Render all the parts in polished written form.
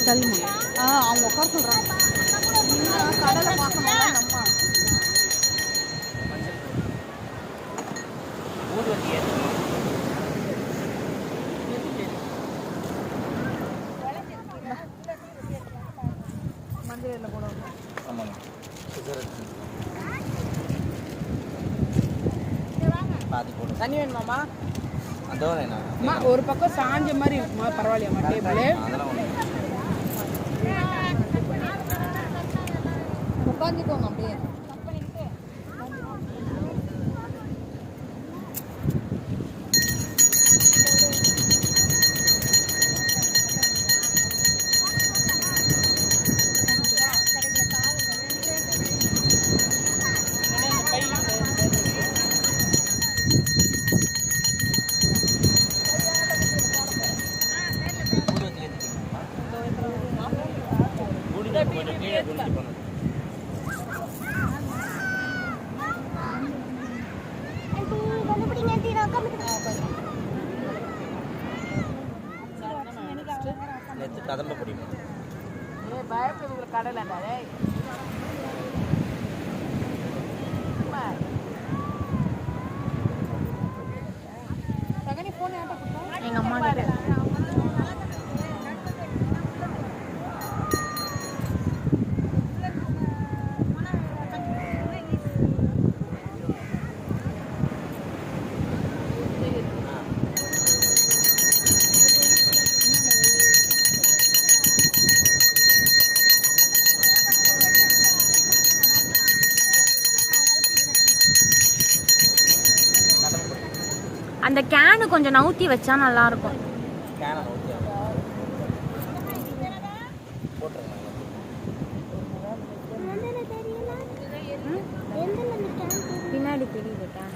தள்ளுமா அவங்க உட்கார சொல்கிறாங்க. கடலை பார்க்கணும்ல நம்ம. மஞ்சள் போடுவாங்க. ஆமாம். தண்ணி வேணுமாம்மா? அதோட ஒரு பக்கம் சாஞ்ச மாதிரி இருக்குமா? பரவாயில்லையாம்மா டேபிள்? அதெல்லாம் ஒன்று உட்காந்துக்கோங்க அப்படியே. கதம்ப பிடிக்கும். பயப்படுற கடலை எங்கள் அம்மா கிட்ட அந்த கேனு கொஞ்சம் நவுத்தி வச்சா நல்லா இருக்கும். பின்னாடி தெரியுது கேன்.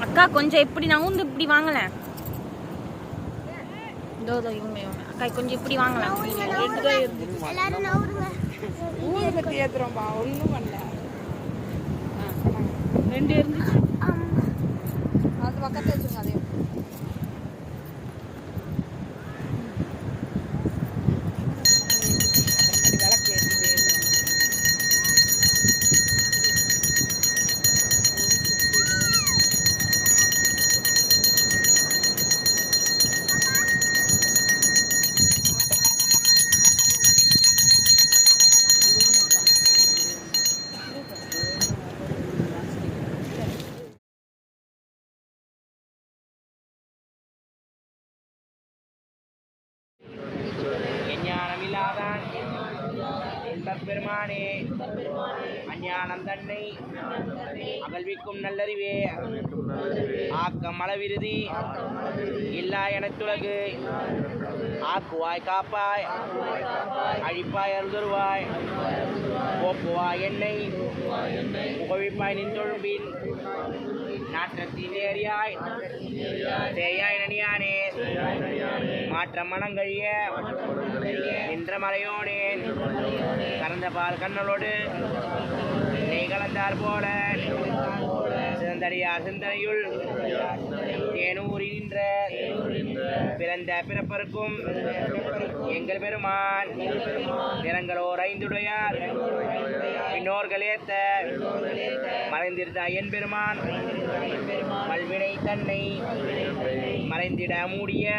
அக்கா கொஞ்சம் இப்படி நவுந்து இப்படி வாங்கல. அக்கா கொஞ்சம் இப்படி வாங்கலாம். ஊரை பற்றி ஏற்றுறோம்பா, ஒன்றும் பண்ணல. 2 இருந்துச்சு. அது பக்கத்தில் வச்சுருங்க. அதே விளக்கு ஏற்றுது. பெருமானே அஞ்ஞானம் தன்னை அகழ்விக்கும் நல்லறிவே ஆக்கம் அளவிருதி இல்லா எனத்துலகு ஆக்குவாய் காப்பாய் அழிப்பாய் அருள்தருவாய் போக்குவாய் என்னை புகழிப்பாய் நின்றொழும்பின் நாற்றத்தின் ஏரியாய் தேயாய் நனியானே மாற்ற மனங்கழிய நின்ற மலையோனேன் கறந்த பால் கண்ணலோடு நெய் கலந்தார் போல சிறந்தடியார் சிந்தனையுள் தேனூரி நின்ற பிறந்த பிறப்பருக்கும் எங்கள் பெருமான் நிறங்களோர் ஐந்துடையார் பின்னோர்கள் ஏத்த மறைந்திருந்த என் பெருமான் மல்வினை தன்னை மறைந்திட மூடிய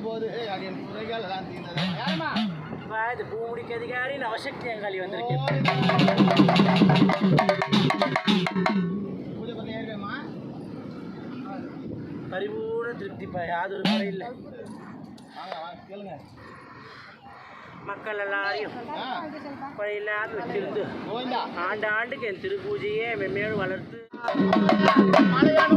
போது அடியன் குறைகள் எல்லாம் தீர்ந்தது. யாருமா இது பூமுடிக்கு அதிகாரி நவசக்தி அங்காளி வந்திருக்கேன். பூஜை பத்தி ஏற்கமா பரிபூர்ண திருப்தி யாதொரு குறை இல்லை. வாங்க வாங்க கேளுங்க. மக்கள் எல்லாரையும் குறையில்லாத வச்சிருந்து கோவிந்தா ஆண்டு ஆண்டுக்கு என் திருப்பூஜையே மென்மேலும் வளர்த்து மலையாள